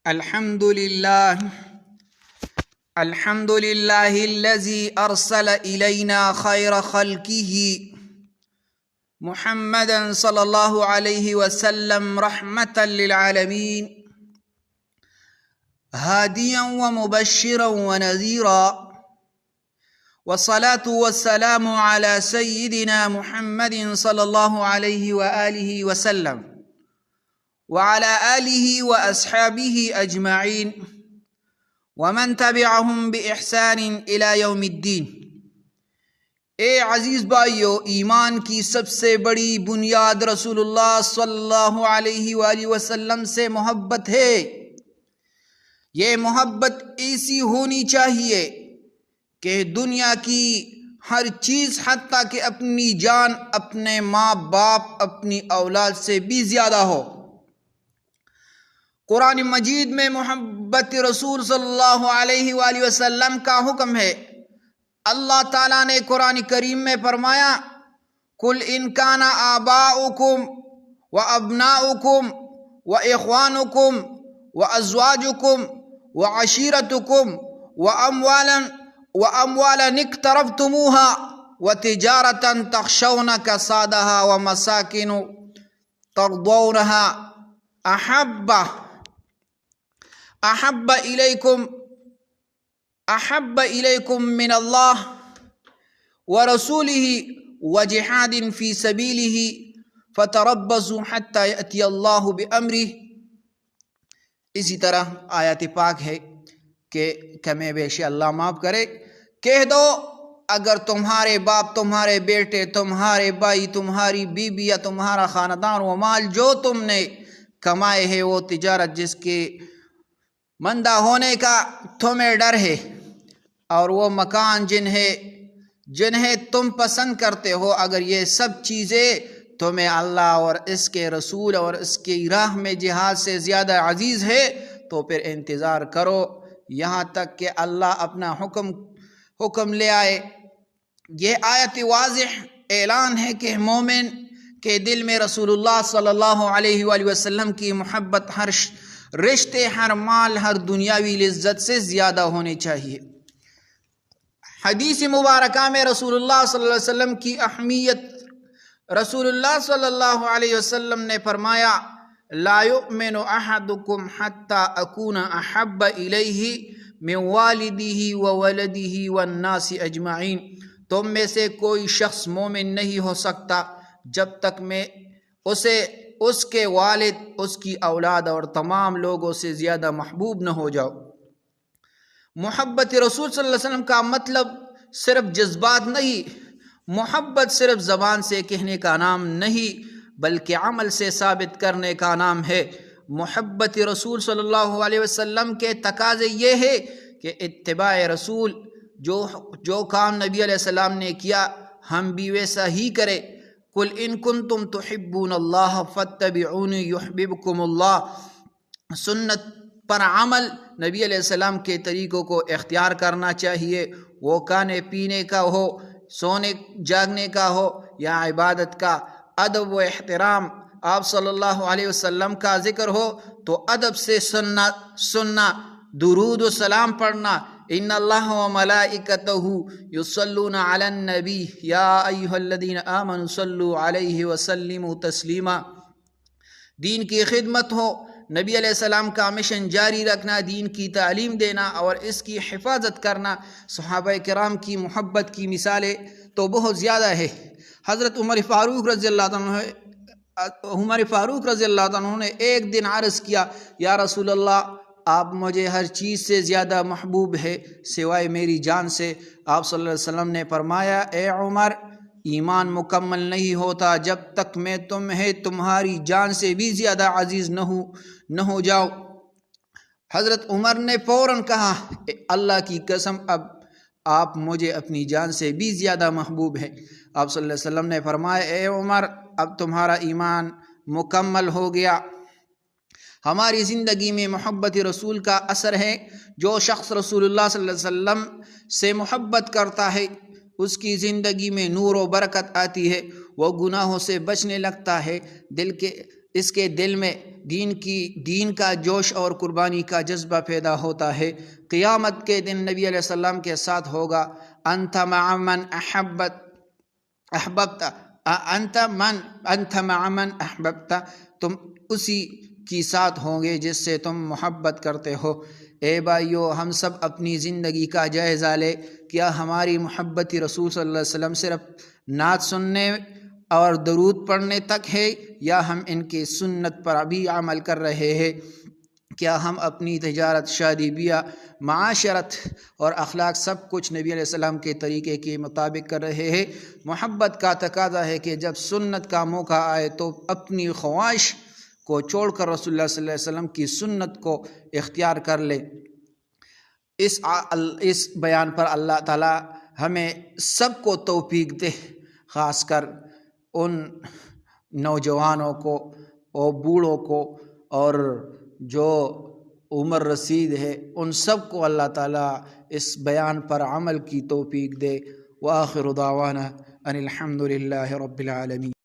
الحمد لله الذي أرسل إلينا خير خلقه محمدا صلى الله عليه وسلم رحمة للعالمين هاديا ومبشرا ونذيرا، والصلاة والسلام على سيدنا محمد صلى الله عليه وآله وسلم وعلى آله وأصحابه أجمعين ومن تبعهم بإحسان إلى يوم الدين۔ اے عزیز بھائیو، ایمان کی سب سے بڑی بنیاد رسول اللہ صلی اللہ علیہ وآلہ وسلم سے محبت ہے۔ یہ محبت ایسی ہونی چاہیے کہ دنیا کی ہر چیز حتیٰ کہ اپنی جان، اپنے ماں باپ، اپنی اولاد سے بھی زیادہ ہو۔ قرآن مجید میں محبت رسول صلی اللہ علیہ وآلہ وسلم کا حکم ہے۔ اللہ تعالیٰ نے قرآن کریم میں فرمایا، قُلْ إِنْ كَانَ آبَاؤُكُمْ وَأَبْنَاؤُكُمْ وَإِخْوَانُكُمْ وَأَزْوَاجُكُمْ وَعَشِيرَتُكُمْ وَأَمْوَالًا اقْتَرَفْتُمُوهَا وَتِجَارَةً تَخْشَوْنَ كَسَادَهَا وَمَسَاكِنُ تَرْضَوْنَهَا أحب إليكم من الله ورسوله وجهاد في سبيله فتربصوا حتى يأتي الله بأمره۔ اسی طرح آیت پاک ہے کہ کمیں بیشی اللہ معاف کرے، کہہ دو اگر تمہارے باپ، تمہارے بیٹے، تمہارے بھائی، تمہاری بیوی یا تمہارا خاندان و مال جو تم نے کمائے ہے، وہ تجارت جس کے مندہ ہونے کا تمہیں ڈر ہے، اور وہ مکان جنہیں تم پسند کرتے ہو، اگر یہ سب چیزیں تمہیں اللہ اور اس کے رسول اور اس کی راہ میں جہاد سے زیادہ عزیز ہے تو پھر انتظار کرو یہاں تک کہ اللہ اپنا حکم لے آئے۔ یہ آیت واضح اعلان ہے کہ مومن کے دل میں رسول اللہ صلی اللہ علیہ وآلہ وسلم کی محبت ہر رشتے، ہر مال، ہر دنیاوی لذت سے زیادہ ہونی چاہیے۔ حدیث مبارکہ میں رسول اللہ صلی اللہ علیہ وسلم کی اہمیت، رسول اللہ صلی اللہ علیہ وسلم نے فرمایا، لا یؤمن احدکم حتی اکون احب الیہ من والدہ وولدہ والناس اجمعین۔ تم میں سے کوئی شخص مومن نہیں ہو سکتا جب تک میں اسے اس کے والد، اس کی اولاد اور تمام لوگوں سے زیادہ محبوب نہ ہو جاؤ۔ محبت رسول صلی اللہ علیہ وسلم کا مطلب صرف جذبات نہیں، محبت صرف زبان سے کہنے کا نام نہیں بلکہ عمل سے ثابت کرنے کا نام ہے۔ محبت رسول صلی اللہ علیہ وسلم کے تقاضے یہ ہے کہ اتباع رسول، جو کام نبی علیہ السلام نے کیا ہم بھی ویسا ہی کرے۔ قُلْ إِن كُنتُمْ تُحِبُّونَ اللَّهَ فَاتَّبِعُونِي يُحْبِبْكُمُ اللَّهُ۔ سنت پر عمل، نبی علیہ السلام کے طریقوں کو اختیار کرنا چاہیے، وہ کھانے پینے کا ہو، سونے جاگنے کا ہو یا عبادت کا۔ ادب و احترام، آپ صلی اللہ علیہ وسلم کا ذکر ہو تو ادب سے سننا، درود و سلام پڑھنا۔ ان اللہ و ملائکتہ یصلون علی النبی یا ایھا الذین آمنوا صلوا علیہ وسلموا تسلیما۔ دین کی خدمت ہو، نبی علیہ السلام کا مشن جاری رکھنا، دین کی تعلیم دینا اور اس کی حفاظت کرنا۔ صحابہ کرام کی محبت کی مثالیں تو بہت زیادہ ہے۔ حضرت عمر فاروق رضی اللہ عنہ نے ایک دن عرض کیا، یا رسول اللہ، آپ مجھے ہر چیز سے زیادہ محبوب ہے سوائے میری جان سے۔ آپ صلی اللہ علیہ وسلم نے فرمایا، اے عمر، ایمان مکمل نہیں ہوتا جب تک میں تمہیں تمہاری جان سے بھی زیادہ عزیز نہ ہو جاؤ۔ حضرت عمر نے فوراً کہا، اللہ کی قسم، اب آپ مجھے اپنی جان سے بھی زیادہ محبوب ہیں۔ آپ صلی اللہ علیہ وسلم نے فرمایا، اے عمر، اب تمہارا ایمان مکمل ہو گیا۔ ہماری زندگی میں محبت رسول کا اثر ہے۔ جو شخص رسول اللہ صلی اللہ علیہ وسلم سے محبت کرتا ہے اس کی زندگی میں نور و برکت آتی ہے، وہ گناہوں سے بچنے لگتا ہے، اس کے دل میں دین کا جوش اور قربانی کا جذبہ پیدا ہوتا ہے۔ قیامت کے دن نبی علیہ السلام کے ساتھ ہوگا انت مع من احببت انت مع من احببت، تم اسی کی ساتھ ہوں گے جس سے تم محبت کرتے ہو۔ اے بھائیو، ہم سب اپنی زندگی کا جائزہ لے، کیا ہماری محبت رسول صلی اللہ علیہ وسلم صرف نعت سننے اور درود پڑھنے تک ہے، یا ہم ان کی سنت پر بھی عمل کر رہے ہیں؟ کیا ہم اپنی تجارت، شادی بیاہ، معاشرت اور اخلاق سب کچھ نبی علیہ السلام کے طریقے کے مطابق کر رہے ہیں؟ محبت کا تقاضا ہے کہ جب سنت کا موقع آئے تو اپنی خواہش کو چھوڑ کر رسول اللہ صلی اللہ علیہ وسلم کی سنت کو اختیار کر لے۔ اس بیان پر اللہ تعالی ہمیں سب کو توفیق دے، خاص کر ان نوجوانوں کو اور بوڑھوں کو اور جو عمر رسید ہے، ان سب کو اللہ تعالیٰ اس بیان پر عمل کی توفیق دے۔ وآخر دعوانا ان الحمد للہ رب العالمین۔